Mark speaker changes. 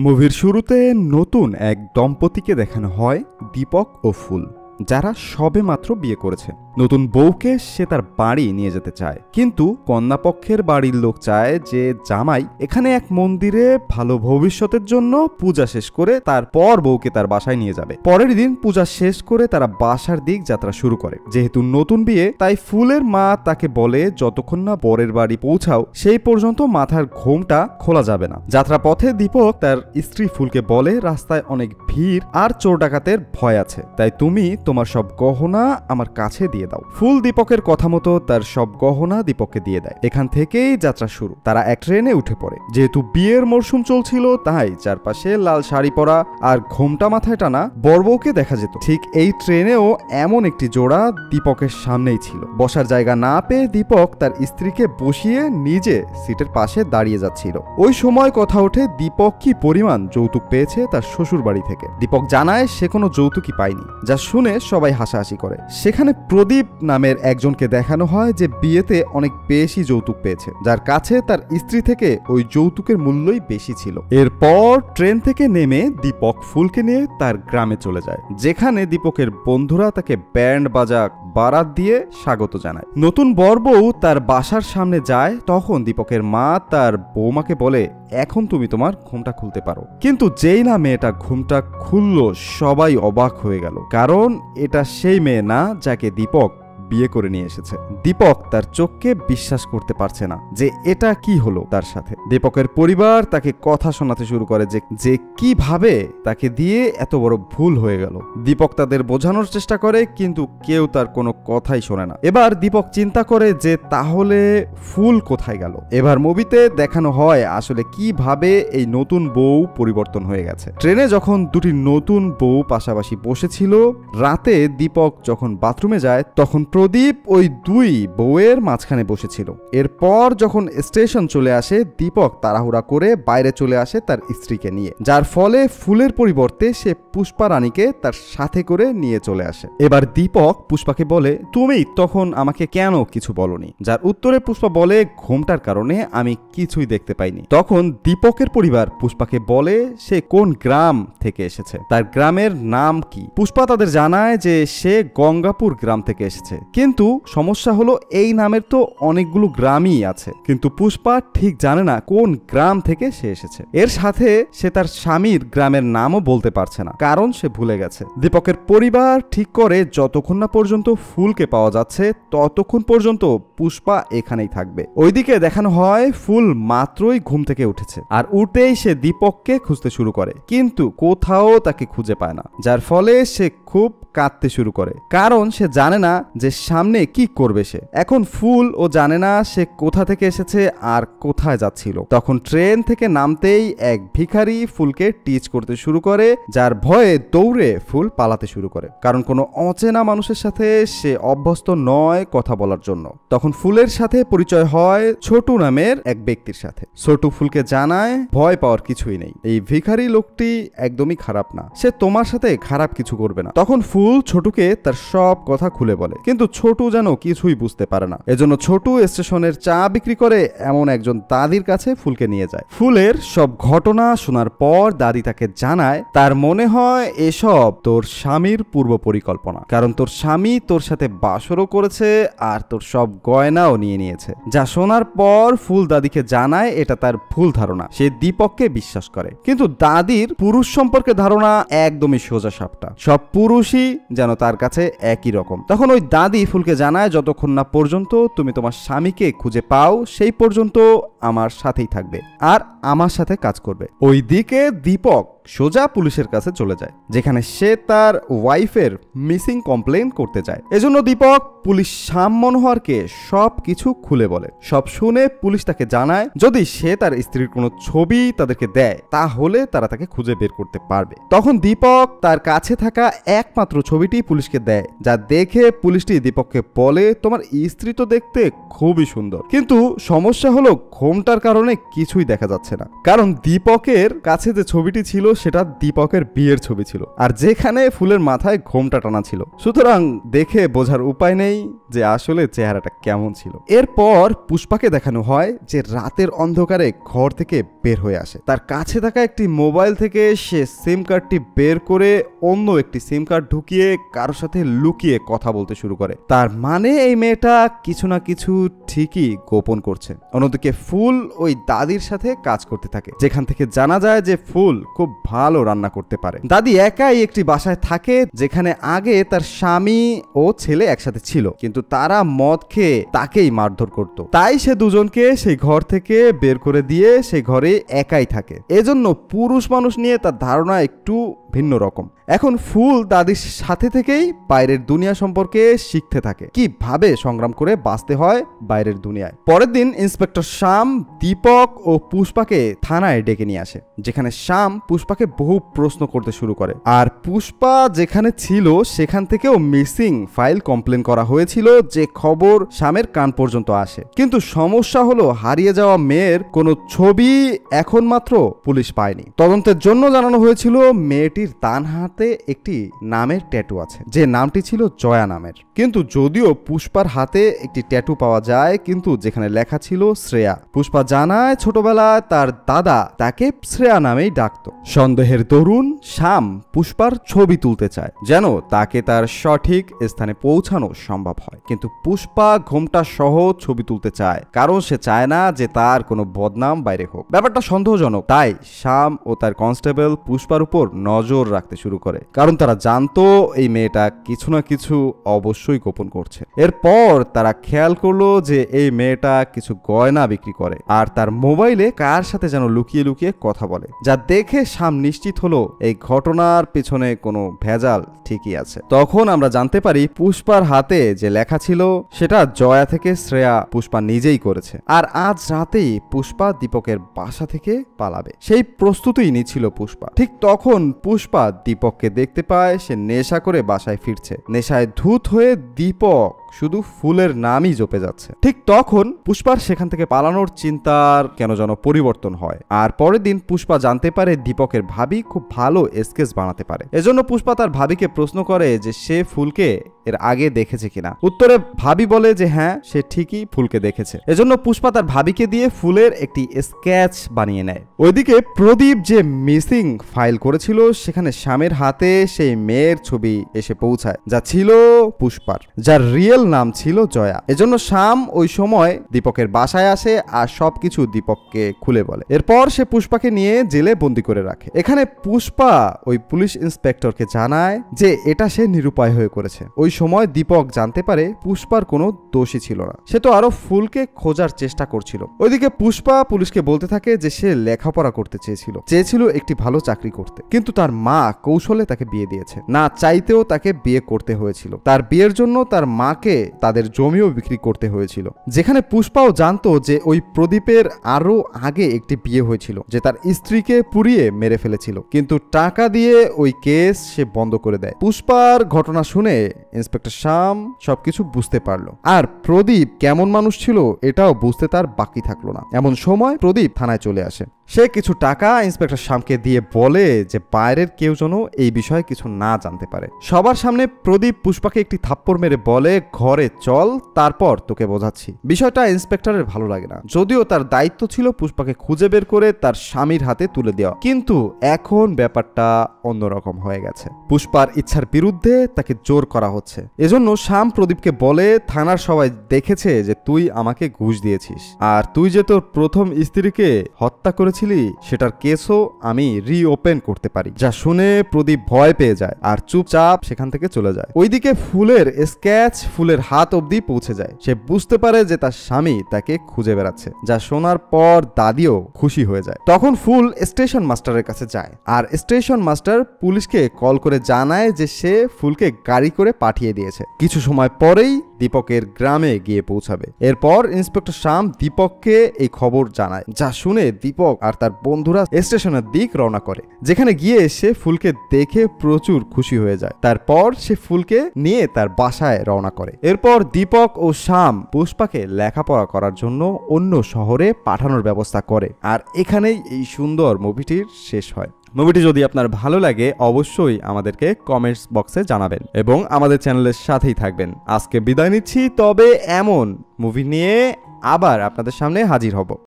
Speaker 1: মুভির শুরুতে নতুন এক দম্পতিকে দেখানো হয় দীপক ও ফুল, যারা সবে মাত্র বিয়ে করেছে। নতুন বউকে সে তার বাড়ি নিয়ে যেতে চায়, কিন্তু কন্যাপক্ষের বাড়ির লোক চায় যে জামাই এখানে এক মন্দিরে ভালো ভবিষ্যতের জন্য পূজা শেষ করে তারপর বউকে তার বাসায় নিয়ে যাবে। পরের দিন পূজা শেষ করে তারা বাসার দিক যাত্রা শুরু করে। যেহেতু নতুন বিয়ে, তাই ফুলের মা তাকে বলে যতক্ষণ না বরের বাড়ি পৌঁছাও সেই পর্যন্ত মাথার ঘোমটা খোলা যাবে না। যাত্রা পথে দীপক তার স্ত্রী ফুলকে বলে রাস্তায় অনেক ভিড় আর চোর ডাকাতের ভয় আছে, তাই তুমি তোমার সব গহনা আমার কাছে দিয়ে দাও। ফুল দীপকের কথা মতো তার সব গহনা দীপককে দিয়ে দেয়। এখান থেকেই যাত্রা শুরু। তারা এক ট্রেনে উঠে পড়ে। যেহেতু বিয়ের মরশুম চলছিল, তাই চারপাশে লাল শাড়ি পরা আর ঘোমটা মাথায় টানা বরবউকে দেখা যেত। ঠিক এই ট্রেনেও এমন একটি জোড়া দীপকের সামনেই ছিল। বসার জায়গা না পেয়ে দীপক তার স্ত্রীকে বসিয়ে নিজে সিটের পাশে দাঁড়িয়ে যাচ্ছিল। ওই সময় কথা ওঠে দীপক কি পরিমাণ যৌতুক পেয়েছে তার শ্বশুর বাড়ি থেকে। দীপক জানায় সে কোনো যৌতুকই পায়নি, যা শুনে সবাই হাসাহাসি করে। সেখানে প্রদীপ নামের একজনকে দেখানো হয় যে বিয়েতে অনেক বেশি যৌতুক পেয়েছে, যার কাছে তার স্ত্রী থেকে ওই যৌতুকের মূল্যই বেশি ছিল। এরপর ট্রেন থেকে নেমে দীপক ফুলকে নিয়ে তার গ্রামে চলে যায়, যেখানে দীপকের বন্ধুরা তাকে ব্যান্ড বাজা বারাত দিয়ে স্বাগত জানায়। নতুন বরবউ তার বাসার সামনে যায়, তখন দীপকের মা তার বৌমাকে বলে এখন তুমি তোমার ঘুমটা খুলতে পারো। কিন্তু যেই না মেয়েটা ঘুমটা খুলল, সবাই অবাক হয়ে গেল, কারণ এটা সেই মেয়ে না যাকে দীপক বিয়ে করে নিয়ে এসেছে। দীপক তার চোখকে বিশ্বাস করতে পারছে না যে এটা কি হলো তার সাথে। দীপকের পরিবার তাকে কথা শোনাতে শুরু করে যে কিভাবে তাকে দিয়ে এত বড় ভুল হয়ে গেল। দীপক তাদের বোঝানোর চেষ্টা করে, কিন্তু কেউ তার কোনো কথাই শোনে না। এবার দীপক চিন্তা করে যে তাহলে ফুল কোথায় গেল। এবার মুভিতে দেখানো হয় আসলে কিভাবে এই নতুন বউ পরিবর্তন হয়ে গেছে। ট্রেনে যখন দুটি নতুন বউ পাশাপাশি বসেছিল, রাতে দীপক যখন বাথরুমে যায় তখন প্রদীপ ওই দুই বউয়ের মাঝখানে বসেছিল। এরপর যখন স্টেশন চলে আসে, দীপক তাড়াহুড়া করে বাইরে চলে আসে তার স্ত্রীকে নিয়ে, যার ফলে ফুলের পরিবর্তে সে পুষ্পা রানীকে তার সাথে করে নিয়ে চলে আসে। এবার দীপক পুষ্পাকে বলে তুমি তখন আমাকে কেন কিছু বলনি, যার উত্তরে পুষ্পা বলে ঘোমটার কারণে আমি কিছুই দেখতে পাইনি। তখন দীপকের পরিবার পুষ্পাকে বলে সে কোন গ্রাম থেকে এসেছে, তার গ্রামের নাম কি। পুষ্পা তাদের জানায় যে সে গঙ্গাপুর গ্রাম থেকে এসেছে, কিন্তু সমস্যা হলো এই নামের তো অনেকগুলো গ্রামই আছে, কিন্তু পুষ্পা ঠিক জানে না কোন গ্রাম থেকে সে এসেছে। এর সাথে সে তার স্বামীর গ্রামের নামও বলতে পারছে না, কারণ সে ভুলে গেছে। দীপকের পরিবার ঠিক করে যতক্ষণ না পর্যন্ত ফুলকে পাওয়া যাচ্ছে ততক্ষণ পর্যন্ত পুষ্পা এখানেই থাকবে। ওইদিকে দেখানো হয় ফুল মাত্রই ঘুম থেকে উঠেছে, আর উঠেই সে দীপককে খুঁজতে শুরু করে, কিন্তু কোথাও তাকে খুঁজে পায় না, যার ফলে সে খুব কাঁদতে শুরু করে, কারণ সে জানে না যে সামনে কি করবে সে। এখন ফুল ও জানে না সে কোথা থেকে এসেছে আর কোথায় যাচ্ছিল। তখন ট্রেন থেকে নামতেই এক ভিখারি ফুলকে টিচ করতে শুরু করে, যার ভয়ে দৌড়ে ফুল পালাতে শুরু করে, কারণ কোনো অচেনা মানুষের সাথে সে অভ্যস্ত নয় কথা বলার জন্য। তখন ফুলের সাথে পরিচয় হয় ছোটু নামের এক ব্যক্তির সাথে। ছোটু ফুলকে জানায় ভয় পাওয়ার কিছুই নেই, এই ভিখারি লোকটি একদমই খারাপ না, সে তোমার সাথে খারাপ কিছু করবে না। তখন ফুল ছোটুকে তার সব কথা খুলে বলে, কিন্তু ছোটু যেন কিছুই বুঝতে পারে না। এজন্য ছোটু স্টেশনের চা বিক্রি করে এমন একজন দাদির কাছে ফুলকে নিয়ে যায়। ফুলের সব ঘটনা শোনার পর দাদি তাকে জানায় তার মনে হয় এসব তোর স্বামীর পূর্ব পরিকল্পনা, কারণ তোর স্বামী তোর সাথে বাসরও করেছে আর তোর সব গয়নাও নিয়ে নিয়েছে। যা শোনার পর ফুল দাদিকে জানায় এটা তার ভুল ধারণা, সে দীপককে বিশ্বাস করে। কিন্তু দাদির পুরুষ সম্পর্কে ধারণা একদমই সোজা সাপটা, সব পুরুষই যেন তার কাছে একই রকম। তখন ওই দাদি ফুলকে জানায় যতক্ষণ না পর্যন্ত তুমি তোমার স্বামীকে খুঁজে পাও সেই পর্যন্ত আমার সাথেই থাকবে আর আমার সাথে কাজ করবে। ওইদিকে দীপক সোজা পুলিশের কাছে চলে যায়, যেখানে সে তার ওয়াইফের মিসিং কমপ্লেন করতে যায়। এজন্য দীপক পুলিশ শ্যাম মনোহরকে সব কিছু খুলে বলে। সব শুনে পুলিশ তাকে জানায় যদি সে তার স্ত্রীর কোনো ছবি তাদেরকে দেয় তাহলে তারা তাকে খুঁজে বের করতে পারবে। তখন দীপক তার কাছে থাকা একমাত্র ছবিটি পুলিশকে দেয়, যা দেখে পুলিশটি দীপককে বলে তোমার স্ত্রী তো দেখতে খুবই সুন্দর, কিন্তু সমস্যা হলো ঘোমটার কারণে কিছুই দেখা যাচ্ছে না, কারণ দীপকের কাছে যে ছবিটি ছিল সেটা দীপকের বিয়ের ছবি ছিল, আর যেখানে ফুলের মাথায় ঘোমটা টানা ছিল। সুতরাং দেখে বোঝার উপায় নেই যে আসলে চেহারাটা কেমন ছিল। এরপর পুষ্পাকে দেখানো হয় যে রাতের অন্ধকারে ঘর থেকে বের হয়ে আসে। তার কাছে থাকা একটি মোবাইল থেকে সে সিম কার্ডটি বের করে অন্য একটি সিম কার্ড ঢুকিয়ে কারোর সাথে লুকিয়ে কথা বলতে শুরু করে। তার মানে এই মেয়েটা কিছু না কিছু ঠিকই গোপন করছে। অন্যদিকে ফুল ওই দাদির সাথে কাজ করতে থাকে, যেখান থেকে জানা যায় যে ফুল খুব ভালো রান্না করতে পারে। দাদি একাই একটি বাসায় থাকে, যেখানে আগে তার স্বামী ও ছেলে একসাথে ছিল, কিন্তু তারা মদ খেয়ে তাকেই মারধর করত। তাই সে দুজনকে সেই ঘর থেকে বের করে দিয়ে সেই ঘরে একাই থাকে। এজন্য পুরুষ মানুষ নিয়ে তার ধারণা একটু ভিন্ন রকম। এখন ফুল দাদির সাথে থেকেই বাইরের দুনিয়া সম্পর্কে শিখতে থাকে, কিভাবে সংগ্রাম করে বাঁচতে হয় বাইরের দুনিয়ায়। পরের দিন ইন্সপেক্টর শ্যাম দীপক ও পুষ্পাকে থানায় ডেকে নিয়ে আসে, যেখানে শ্যাম পুষ্পাকে বহু প্রশ্ন করতে শুরু করে। আর পুষ্পা যেখানে ছিল সেখান থেকেও মিসিং ফাইল কমপ্লেন করা হয়েছিল, যে খবর শ্যামের কান পর্যন্ত আসে। কিন্তু সমস্যা হলো হারিয়ে যাওয়া মেয়ের কোনো ছবি এখন মাত্র পুলিশ পায়নি। তদন্তের জন্য জানানো হয়েছিল মেয়েটির ডান হাতে একটি নামের ট্যাটু আছে, যে নামটি ছিল জয়া নামের। কিন্তু যদিও পুষ্পার হাতে একটি ট্যাটু পাওয়া যায়, কিন্তু যেখানে লেখা ছিল শ্রেয়া। পুষ্পা জানায় ছোটবেলায় তার দাদা তাকে শ্রেয়া নামেই ডাকতো। সন্দেহের দরুন শ্যাম পুষ্পার ছবি তুলতে চায়, যেন তাকে তার সঠিক স্থানে পৌঁছানো সম্ভব হয়। কিন্তু পুষ্পা ঘোমটা সহ ছবি তুলতে চায়, কারণ সে চায় না যে তার কোনো বদনাম বাইরে হোক। ব্যাপারটা সন্দেহজনক, তাই শ্যাম ও তার কনস্টেবল পুষ্পার উপর নজর রাখতে শুরু করে, কারণ তারা জানতো এই মেয়েটা কিছু না কিছু অবশ্যই গোপন করছে। এরপর তারা খেয়াল করলো যে এই মেয়েটা কিছু গয়না বিক্রি করে, আর তার মোবাইলে কার সাথে যেন লুকিয়ে লুকিয়ে কথা বলে, যা দেখে শ্যাম নিশ্চিত হলো এই ঘটনার পেছনে কোনো ভেজাল ঠিকই আছে। তখন আমরা জানতে পারি পুষ্পার হাতে যে লেখা ছিল সেটা জয়া থেকে শ্রেয়া পুষ্পা নিজেই করেছে। আর আজ রাতেই পুষ্পা দীপকের বাসা থেকে পালাবে, সেই প্রস্তুতিই নিচ্ছিল পুষ্পা। ঠিক তখন পুষ্পা দীপককে দেখতে পায়, সে নেশা করে বাসায় ফিরছে। নেশায় ধূত হয়ে দীপক শুধু ফুলের নামই জপে যাচ্ছে। ঠিক তখন পুষ্পার সেখান থেকে পালানোর চিন্তার কেন যেন পরিবর্তন হয়। আর পরের দিন পুষ্পা জানতে পারে দীপকের ভাবি খুব ভালো স্কেচ বানাতে পারে। এজন্য পুষ্পা তার ভাবিকে প্রশ্ন করে যে সে ফুলকে এর আগে দেখেছে কিনা। উত্তরে ভাবি বলে যে হ্যাঁ, সে ঠিকই ফুলকে দেখেছে। এজন্য পুষ্পা তার ভাবিকে দিয়ে ফুলের একটি স্কেচ বানিয়ে নেয়। ওইদিকে প্রদীপ যে মিসিং ফাইল করেছিল সেখানে শ্যামের হাতে সেই মেয়ের ছবি এসে পৌঁছায়, যা ছিল পুষ্পার, যার রিয়েল নাম ছিল জয়া। এজন্য শ্যাম ওই সময় দীপকের বাসায় আসে আর সবকিছু দীপককে খুলে বলে। এরপর সে পুষ্পাকে নিয়ে জেলে বন্দি করে রাখে। এখানে পুষ্পা ওই পুলিশ ইন্সপেক্টরকে জানায় যে এটা সে নিরুপায় হয়ে করেছে। ওই সময় দীপক জানতে পারে পুষ্পার কোনো দোষী ছিল না, সে তো আরো ফুলকে খোঁজার চেষ্টা করছিল। ওইদিকে পুষ্পা পুলিশকে বলতে থাকে যে সে লেখাপড়া করতে চেয়েছিল একটি ভালো চাকরি করতে, কিন্তু তার মা কৌশলে তাকে বিয়ে দিয়েছে। না চাইতেও তাকে বিয়ে করতে হয়েছিল। তার বিয়ের জন্য তার মাকে তাদের জমিও বিক্রি করতে হয়েছিল। যেখানে পুষ্পাও জানতো যে ওই প্রদীপের আরো আগে একটি বিয়ে হয়েছিল, যে তার স্ত্রীকে পুড়িয়ে মেরে ফেলেছিল, কিন্তু টাকা দিয়ে ওই কেস সে বন্ধ করে দেয়। পুষ্পার ঘটনা শুনে ইন্সপেক্টর শ্যাম সবকিছু বুঝতে পারলো। আর প্রদীপ কেমন মানুষ ছিল এটাও বুঝতে তার বাকি থাকলো না। এমন সময় প্রদীপ থানায় চলে আসে। সে কিছু টাকা ইন্সপেক্টর শ্যামকে দিয়ে বলে যে বাইরের কেউ যেন এই বিষয়ে কিছু না জানতে পারে। সবার সামনে প্রদীপ পুষ্পাকে একটি থাপ্পড় মেরে বলে ঘরে চল, তারপর তোকে বোঝাচ্ছি। বিষয়টা ইন্সপেক্টরের ভালো লাগে না, যদিও তার দায়িত্ব ছিল পুষ্পাকে খুঁজে বের করে তার স্বামীর হাতে তুলে দেওয়া, কিন্তু এখন ব্যাপারটা অন্যরকম হয়ে গেছে। পুষ্পার ইচ্ছার বিরুদ্ধে তাকে জোর করা হচ্ছে। এজন্য শ্যাম প্রদীপকে বলে থানার সবাই দেখেছে যে তুই আমাকে ঘুষ দিয়েছিস, আর তুই যে তোর প্রথম স্ত্রীকে হত্যা করেছিলি সেটার কেসও আমি রিওপেন করতে পারি। যা শুনে প্রদীপ ভয় পেয়ে যায় আর চুপচাপ সেখান থেকে চলে যায়। ওইদিকে ফুলের স্কেচ ফুলের হাত অবধি পৌঁছে যায়। সে বুঝতে পারে যে তার স্বামী তাকে খুঁজে বেড়াচ্ছে, যা শোনার পর দাদিও খুশি হয়ে যায়। তখন ফুল স্টেশন মাস্টারের কাছে যায়, আর স্টেশন মাস্টার পুলিশকে কল করে জানায় যে সে ফুলকে গাড়ি করে পাঠিয়ে দিয়েছে। কিছু সময় পরেই দীপকের গ্রামে গিয়ে পৌঁছাবে। এরপর ইন্সপেক্টর শ্যাম দীপককে এই খবর জানায়, যা শুনে দীপক আর তার বন্ধুরা স্টেশনের দিক রওনা করে। যেখানে গিয়ে সে ফুলকে দেখে প্রচুর খুশি হয়ে যায়। তারপর সে ফুলকে নিয়ে তার বাসায় রওনা করে। এরপর দীপক ও শ্যাম পুষ্পাকে লেখাপড়া করার জন্য অন্য শহরে পাঠানোর ব্যবস্থা করে। আর এখানেই এই সুন্দর মুভিটির শেষ হয়। মুভিটি যদি আপনার ভালো লাগে অবশ্যই আমাদেরকে কমেন্টস বক্সে জানাবেন এবং আমাদের চ্যানেলের সাথেই থাকবেন। আজকে বিদায় নিচ্ছি, তবে এমন মুভি নিয়ে আবার আপনাদের সামনে হাজির হব।